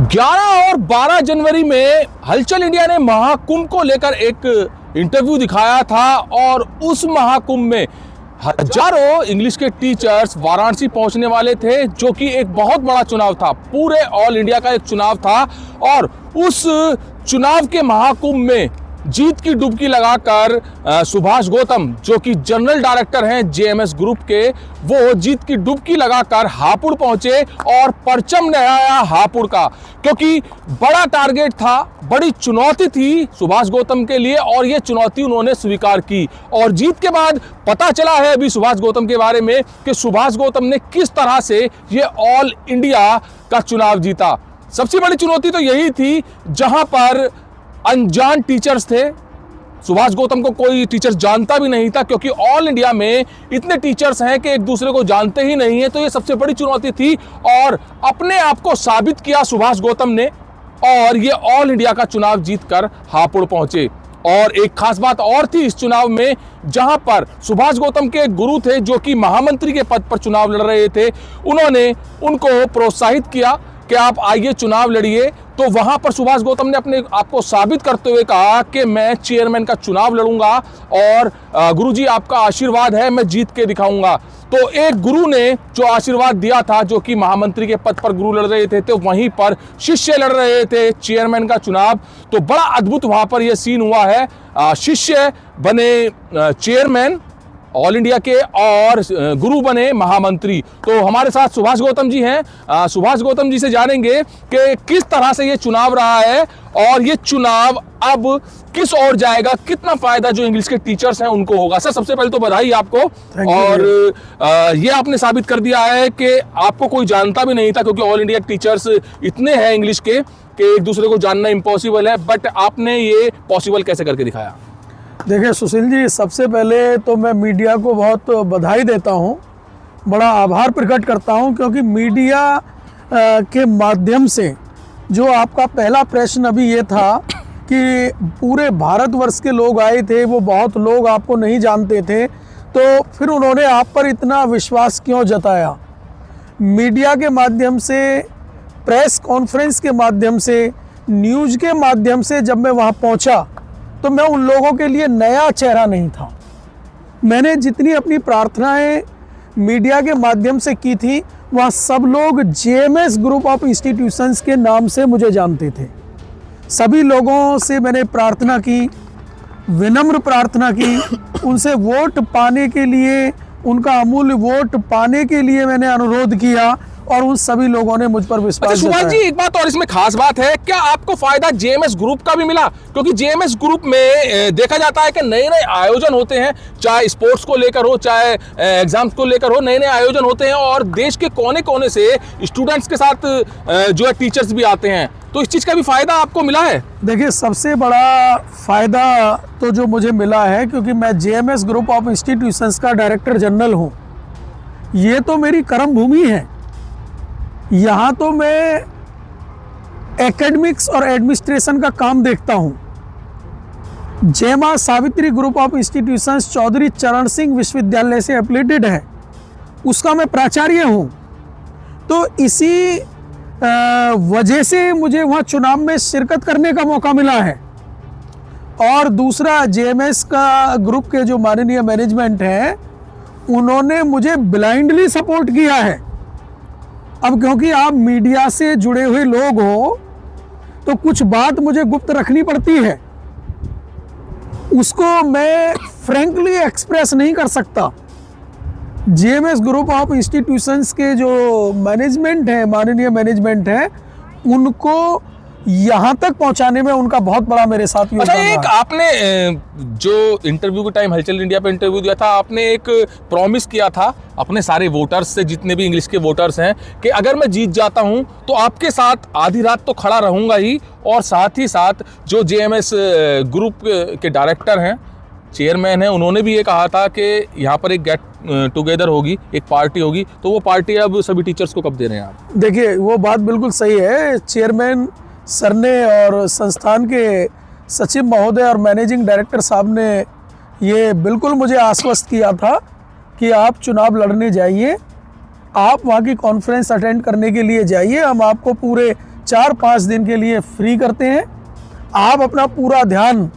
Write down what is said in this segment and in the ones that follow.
11 और 12 जनवरी में हलचल इंडिया ने महाकुंभ को लेकर एक इंटरव्यू दिखाया था और उस महाकुंभ में हजारों इंग्लिश के टीचर्स वाराणसी पहुंचने वाले थे, जो कि एक बहुत बड़ा चुनाव था, पूरे ऑल इंडिया का एक चुनाव था। और उस चुनाव के महाकुंभ में जीत की डुबकी लगाकर सुभाष गौतम, जो कि जनरल डायरेक्टर हैं जेएमएस ग्रुप के, वो जीत की डुबकी लगाकर हापुड़ पहुंचे और परचम लहराया हापुड़ का, क्योंकि बड़ा टारगेट था, बड़ी चुनौती थी सुभाष गौतम के लिए और ये चुनौती उन्होंने स्वीकार की। और जीत के बाद पता चला है अभी सुभाष गौतम के बारे में कि सुभाष गौतम ने किस तरह से ये ऑल इंडिया का चुनाव जीता। सबसे बड़ी चुनौती तो यही थी जहां पर अनजान टीचर्स थे। सुभाष गौतम को कोई टीचर्स जानता भी नहीं था, क्योंकि ऑल इंडिया में इतने टीचर्स हैं कि एक दूसरे को जानते ही नहीं है। तो ये सबसे बड़ी चुनौती थी और अपने आप को साबित किया सुभाष गौतम ने और ये ऑल इंडिया का चुनाव जीतकर हापुड़ पहुंचे। और एक खास बात और थी इस चुनाव में, जहां पर सुभाष गौतम के एक गुरु थे जो कि महामंत्री के पद पर चुनाव लड़ रहे थे। उन्होंने उनको प्रोत्साहित किया कि आप आइए चुनाव लड़िए। तो वहां पर सुभाष गौतम ने अपने आप को साबित करते हुए कहा कि मैं चेयरमैन का चुनाव लड़ूंगा और गुरुजी आपका आशीर्वाद है, मैं जीत के दिखाऊंगा। तो एक गुरु ने जो आशीर्वाद दिया था, जो कि महामंत्री के पद पर गुरु लड़ रहे थे, तो वहीं पर शिष्य लड़ रहे थे चेयरमैन का चुनाव। तो बड़ा अद्भुत वहां पर यह सीन हुआ है। शिष्य बने चेयरमैन ऑल इंडिया के और गुरु बने महामंत्री। तो हमारे साथ सुभाष गौतम जी हैं। सुभाष गौतम जी से जानेंगे कि किस तरह से ये चुनाव रहा है और ये चुनाव अब किस ओर जाएगा, कितना फायदा जो इंग्लिश के टीचर्स हैं उनको होगा। सर, सबसे पहले तो बधाई आपको। और ये आपने साबित कर दिया है कि आपको कोई जानता भी नहीं था, क्योंकि ऑल इंडिया टीचर्स इतने हैं इंग्लिश के कि एक दूसरे को जानना इम्पॉसिबल है, बट आपने ये पॉसिबल कैसे करके दिखाया। देखिए सुशील जी, सबसे पहले तो मैं मीडिया को बहुत बधाई देता हूँ, बड़ा आभार प्रकट करता हूँ, क्योंकि मीडिया के माध्यम से जो आपका पहला प्रश्न अभी ये था कि पूरे भारतवर्ष के लोग आए थे, वो बहुत लोग आपको नहीं जानते थे, तो फिर उन्होंने आप पर इतना विश्वास क्यों जताया। मीडिया के माध्यम से, प्रेस कॉन्फ्रेंस के माध्यम से, न्यूज़ के माध्यम से जब मैं वहाँ पहुँचा तो मैं उन लोगों के लिए नया चेहरा नहीं था। मैंने जितनी अपनी प्रार्थनाएं मीडिया के माध्यम से की थी, वहाँ सब लोग जेएमएस ग्रुप ऑफ इंस्टीट्यूशंस के नाम से मुझे जानते थे। सभी लोगों से मैंने प्रार्थना की, विनम्र प्रार्थना की, उनसे वोट पाने के लिए, उनका अमूल्य वोट पाने के लिए मैंने अनुरोध किया और उन सभी लोगों ने मुझ पर विश्वास जताया। सुभाष जी, एक बात और इसमें खास बात है, क्या आपको फायदा जेएमएस ग्रुप का भी मिला? क्योंकि जेएमएस ग्रुप में देखा जाता है कि नए नए आयोजन होते हैं, चाहे स्पोर्ट्स को लेकर हो, चाहे एग्जाम्स को लेकर हो, नए नए आयोजन होते हैं और देश के कोने कोने से स्टूडेंट्स के साथ जो है टीचर्स भी आते हैं। तो इस चीज़ का भी फायदा आपको मिला है? देखिए, सबसे बड़ा फायदा तो जो मुझे मिला है, क्योंकि मैं जेएमएस ग्रुप ऑफ इंस्टीट्यूशंस का डायरेक्टर जनरल हूँ, ये तो मेरी कर्म भूमि है। यहाँ तो मैं एकेडमिक्स और एडमिनिस्ट्रेशन का काम देखता हूँ। Jai Maa Savitri group of institutions Chaudhary Charan Singh विश्वविद्यालय से एफिलिएटेड है, उसका मैं प्राचार्य हूँ। तो इसी वजह से मुझे वहाँ चुनाव में शिरकत करने का मौका मिला है। और दूसरा, जेएमएस का ग्रुप के जो माननीय मैनेजमेंट है, उन्होंने मुझे ब्लाइंडली सपोर्ट किया है। अब क्योंकि आप मीडिया से जुड़े हुए लोग हो, तो कुछ बात मुझे गुप्त रखनी पड़ती है, उसको मैं फ्रैंकली एक्सप्रेस नहीं कर सकता। जेएमएस ग्रुप ऑफ इंस्टीट्यूशंस के जो मैनेजमेंट है, माननीय मैनेजमेंट है, उनको यहाँ तक पहुँचाने में उनका बहुत बड़ा मेरे साथ योगदान रहा। एक आपने जो इंटरव्यू के टाइम हलचल इंडिया पे इंटरव्यू दिया था, आपने एक प्रॉमिस किया था अपने सारे वोटर्स से, जितने भी इंग्लिश के वोटर्स हैं, कि अगर मैं जीत जाता हूं तो आपके साथ आधी रात तो खड़ा रहूंगा ही, और साथ ही साथ जो जेएमएस ग्रुप के डायरेक्टर हैं, चेयरमैन हैं, उन्होंने भी ये कहा था कि यहाँ पर एक गेट टुगेदर होगी, एक पार्टी होगी। तो वो पार्टी अब सभी टीचर्स को कब दे रहे हैं आप? देखिए, वो बात बिल्कुल सही है। चेयरमैन सर ने और संस्थान के सचिव महोदय और मैनेजिंग डायरेक्टर साहब ने ये बिल्कुल मुझे आश्वस्त किया था कि आप चुनाव लड़ने जाइए, आप वहाँ की कॉन्फ्रेंस अटेंड करने के लिए जाइए, हम आपको पूरे 4-5 दिन के लिए फ्री करते हैं। आप अपना पूरा ध्यान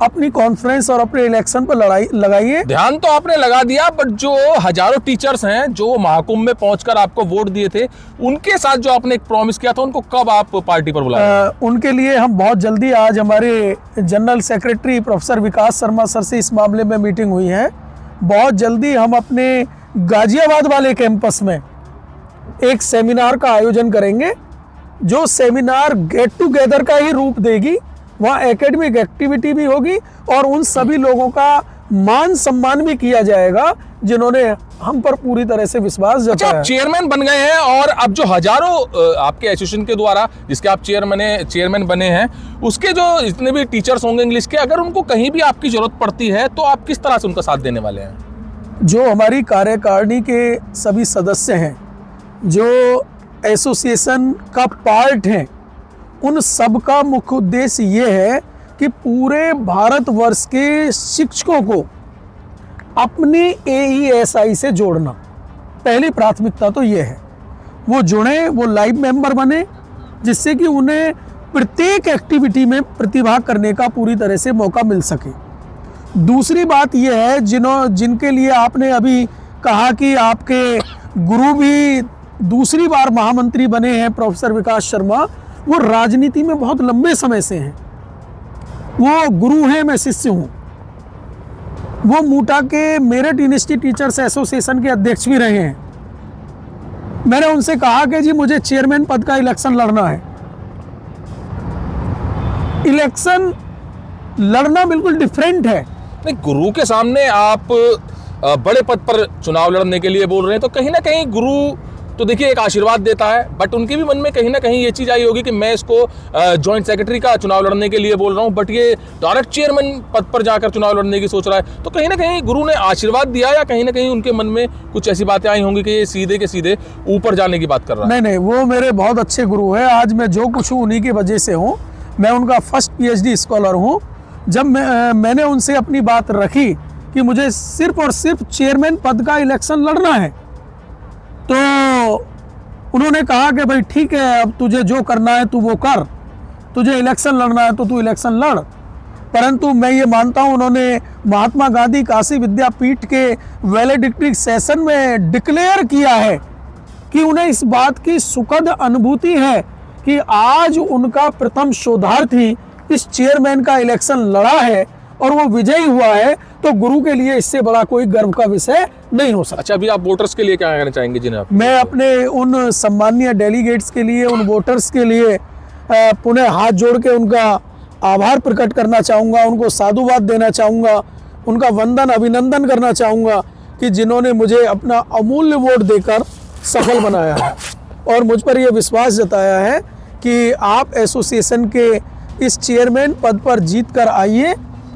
अपनी कॉन्फ्रेंस और अपने इलेक्शन पर लगाइए। ध्यान तो आपने लगा दिया, बट जो हजारों टीचर्स हैं जो महाकुंभ में पहुंचकर आपको वोट दिए थे, उनके साथ जो आपने एक प्रॉमिस किया था, उनको कब आप पार्टी पर बुलाएं? उनके लिए हम बहुत जल्दी, आज हमारे जनरल सेक्रेटरी प्रोफेसर विकास शर्मा सर से इस मामले में मीटिंग हुई है। बहुत जल्दी हम अपने गाजियाबाद वाले कैंपस में एक सेमिनार का आयोजन करेंगे, जो सेमिनार गेट टुगेदर का ही रूप देगी। वहाँ एकेडमिक एक्टिविटी भी होगी और उन सभी लोगों का मान सम्मान भी किया जाएगा जिन्होंने हम पर पूरी तरह से विश्वास जताया। आप चेयरमैन बन गए हैं और अब जो हजारों आपके एसोसिएशन के द्वारा जिसके आप चेयरमैन बने हैं, उसके जो जितने भी टीचर्स होंगे इंग्लिश के, अगर उनको कहीं भी आपकी जरूरत पड़ती है तो आप किस तरह से उनका साथ देने वाले हैं? जो हमारी कार्यकारिणी के सभी सदस्य हैं, जो एसोसिएशन का पार्ट हैं, उन सब का मुख्य उद्देश्य ये है कि पूरे भारतवर्ष के शिक्षकों को अपने AESI से जोड़ना। पहली प्राथमिकता तो ये है, वो जुड़े, वो लाइव मेंबर बने, जिससे कि उन्हें प्रत्येक एक्टिविटी में प्रतिभाग करने का पूरी तरह से मौका मिल सके। दूसरी बात ये है, जिनके लिए आपने अभी कहा कि आपके गुरु भी दूसरी बार महामंत्री बने हैं, प्रोफेसर विकास शर्मा, वो राजनीति में बहुत लंबे समय से हैं। वो गुरु हैं, मैं शिष्य हूँ। वो मूटा के मेरिट यूनिवर्सिटी टीचर्स एसोसिएशन के अध्यक्ष भी रहे हैं। मैंने उनसे कहा कि जी मुझे चेयरमैन पद का इलेक्शन लड़ना है। इलेक्शन लड़ना बिल्कुल डिफरेंट है। नहीं, गुरु के सामने आप बड़े पद पर चुनाव लड़ने के लिए बोल रहे हैं, तो कहीं ना कहीं गुरु तो देखिए एक आशीर्वाद देता है, बट उनके भी मन में कहीं ना कहीं ये चीज़ आई होगी कि मैं इसको जॉइंट सेक्रेटरी का चुनाव लड़ने के लिए बोल रहा हूँ, बट ये डायरेक्ट चेयरमैन पद पर जाकर चुनाव लड़ने की सोच रहा है। तो कहीं ना कहीं गुरु ने आशीर्वाद दिया या कहीं ना कहीं उनके मन में कुछ ऐसी बातें आई होंगी कि ये सीधे के सीधे ऊपर जाने की बात कर रहा है? नहीं, वो मेरे बहुत अच्छे गुरु हैं। आज मैं जो कुछ हूँ उन्हीं की वजह से हूँ। मैं उनका फर्स्ट PhD स्कॉलर हूँ। जब मैंने उनसे अपनी बात रखी कि मुझे सिर्फ और सिर्फ चेयरमैन पद का इलेक्शन लड़ना है, तो उन्होंने कहा कि भाई ठीक है, अब तुझे जो करना है तू वो कर, तुझे इलेक्शन लड़ना है तो तू इलेक्शन लड़। परंतु मैं ये मानता हूँ, उन्होंने महात्मा गांधी काशी विद्यापीठ के वैलेडिक्टिक सेशन में डिक्लेयर किया है कि उन्हें इस बात की सुखद अनुभूति है कि आज उनका प्रथम शोधार्थी इस चेयरमैन का इलेक्शन लड़ा है और वो विजयी हुआ है। तो गुरु के लिए इससे बड़ा कोई गर्व का विषय नहीं हो सकता। अच्छा, अभी आप वोटर्स के लिए क्या कहना चाहेंगे जिन्हें आप? मैं अपने उन सम्मानीय डेलीगेट्स के लिए, उन वोटर्स के लिए पुनः हाथ जोड़ के उनका आभार प्रकट करना चाहूँगा, उनको साधुवाद देना चाहूँगा, उनका वंदन अभिनंदन करना चाहूँगा कि जिन्होंने मुझे अपना अमूल्य वोट देकर सफल बनाया है और मुझ पर यह विश्वास जताया है कि आप एसोसिएशन के इस चेयरमैन पद पर जीत कर आइए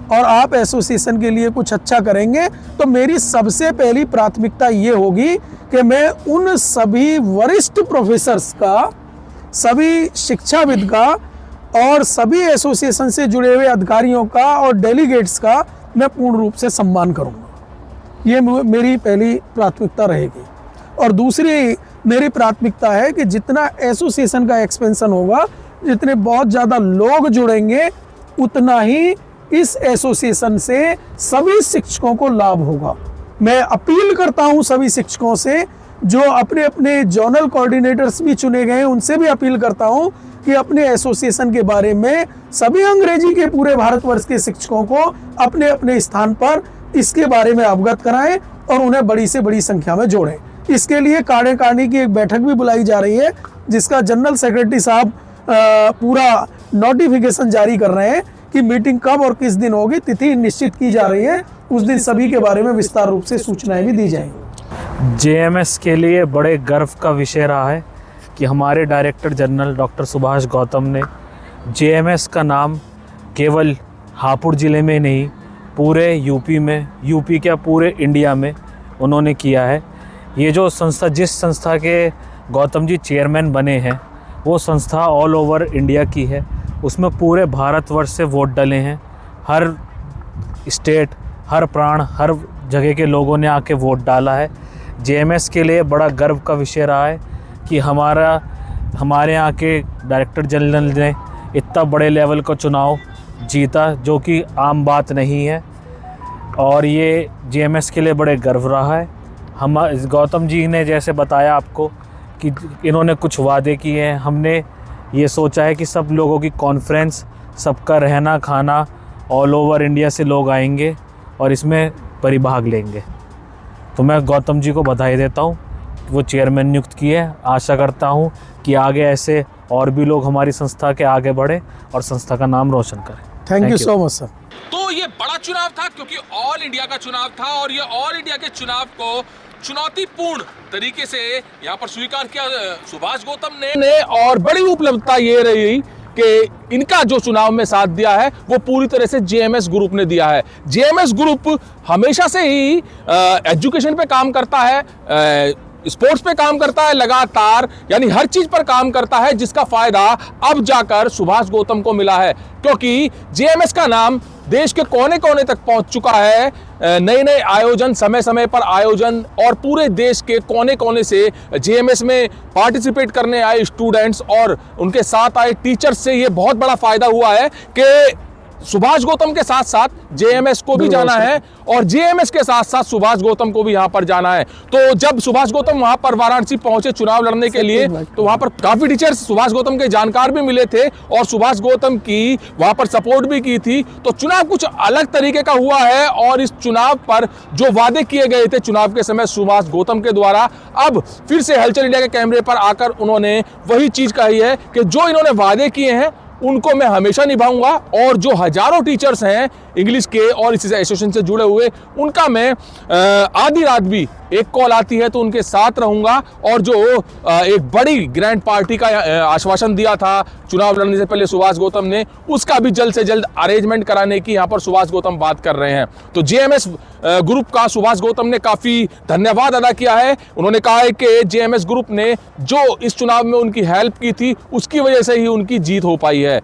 और आप एसोसिएशन के लिए कुछ अच्छा करेंगे। तो मेरी सबसे पहली प्राथमिकता ये होगी कि मैं उन सभी वरिष्ठ प्रोफेसर्स का, सभी शिक्षाविद का और सभी एसोसिएशन से जुड़े हुए अधिकारियों का और डेलीगेट्स का मैं पूर्ण रूप से सम्मान करूँगा। ये मेरी पहली प्राथमिकता रहेगी। और दूसरी मेरी प्राथमिकता है कि जितना एसोसिएशन का एक्सपेंशन होगा, जितने बहुत ज़्यादा लोग जुड़ेंगे, उतना ही इस एसोसिएशन से सभी शिक्षकों को लाभ होगा। मैं अपील करता हूं सभी शिक्षकों से, जो अपने अपने जोनल कोऑर्डिनेटर्स भी चुने गए हैं, उनसे भी अपील करता हूं कि अपने एसोसिएशन के बारे में सभी अंग्रेजी के पूरे भारतवर्ष के शिक्षकों को अपने अपने स्थान पर इसके बारे में अवगत कराएं और उन्हें बड़ी से बड़ी संख्या में जोड़ें। इसके लिए कार्यकारिणी की एक बैठक भी बुलाई जा रही है, जिसका जनरल सेक्रेटरी साहब पूरा नोटिफिकेशन जारी कर रहे हैं कि मीटिंग कब और किस दिन होगी, तिथि निश्चित की जा रही है। उस दिन सभी के बारे में विस्तार रूप से सूचनाएं भी दी जाएंगी। JMS के लिए बड़े गर्व का विषय रहा है कि हमारे director general doctor Subhash Gautam ने JMS का नाम केवल हापुड़ ज़िले में नहीं, पूरे यूपी में, यूपी क्या पूरे इंडिया में उन्होंने किया है। ये जो संस्था, जिस संस्था के गौतम जी चेयरमैन बने हैं, वो संस्था ऑल ओवर इंडिया की है। उसमें पूरे भारतवर्ष से वोट डले हैं। हर स्टेट, हर प्राण, हर जगह के लोगों ने आके वोट डाला है। JMS के लिए बड़ा गर्व का विषय रहा है कि हमारा हमारे यहाँ के डायरेक्टर जनरल ने इतना बड़े लेवल का चुनाव जीता, जो कि आम बात नहीं है, और ये जेएमएस के लिए बड़े गर्व रहा है। हम गौतम जी ने जैसे बताया आपको कि इन्होंने कुछ वादे किए हैं, हमने ये सोचा है कि सब लोगों की कॉन्फ्रेंस, सबका रहना खाना, ऑल ओवर इंडिया से लोग आएंगे और इसमें परिभाग लेंगे। तो मैं गौतम जी को बधाई देता हूँ, वो चेयरमैन नियुक्त किए। आशा करता हूँ कि आगे ऐसे और भी लोग हमारी संस्था के आगे बढ़े और संस्था का नाम रोशन करें। Thank you so much sir. तो ये बड़ा चुनाव था क्योंकि ऑल इंडिया का चुनाव था और ये ऑल इंडिया के चुनाव को चुनौतीपूर्ण तरीके से यहाँ पर स्वीकार किया सुभाष गौतम ने और बड़ी उपलब्धता ये रही कि इनका जो चुनाव में साथ दिया है वो पूरी तरह से जेएमएस ग्रुप ने दिया है। जेएमएस ग्रुप हमेशा से ही एजुकेशन पे काम करता है, स्पोर्ट्स पे काम करता है लगातार, यानी हर चीज पर काम करता है, जिसका फायदा अब जाकर सुभाष गौतम को मिला है, क्योंकि जेएमएस का नाम देश के कोने कोने तक पहुंच चुका है। नए नए आयोजन, समय समय पर आयोजन, और पूरे देश के कोने कोने से जेएमएस में पार्टिसिपेट करने आए स्टूडेंट्स और उनके साथ आए टीचर्स से ये बहुत बड़ा फायदा हुआ है कि सुभाष गौतम के साथ साथ जेएमएस को भी जाना है और जेएमएस के साथ साथ सुभाष गौतम को भी यहां पर जाना है। तो जब सुभाष गौतम वहां पर वाराणसी पहुंचे चुनाव लड़ने के लिए, तो वहां पर काफी टीचर्स सुभाष गौतम के जानकार भी मिले थे और सुभाष गौतम की वहां पर सपोर्ट भी की थी। तो चुनाव कुछ अलग तरीके का हुआ है और इस चुनाव पर जो वादे किए गए थे चुनाव के समय सुभाष गौतम के द्वारा, अब फिर से हलचल इंडिया के कैमरे पर आकर उन्होंने वही चीज कही है कि जो इन्होंने वादे किए हैं उनको मैं हमेशा निभाऊंगा, और जो हजारों टीचर्स हैं इंग्लिश के और इसी एसोसिएशन से जुड़े हुए, उनका मैं आधी रात भी एक कॉल आती है तो उनके साथ रहूंगा। और जो एक बड़ी ग्रैंड पार्टी का आश्वासन दिया था चुनाव लड़ने से पहले सुभाष गौतम ने, उसका भी जल्द से जल्द अरेंजमेंट कराने की यहाँ पर सुभाष गौतम बात कर रहे हैं। तो जेएमएस ग्रुप का सुभाष गौतम ने काफी धन्यवाद अदा किया है। उन्होंने कहा है कि जेएमएस ग्रुप ने जो इस चुनाव में उनकी हेल्प की थी उसकी वजह से ही उनकी जीत हो पाई है।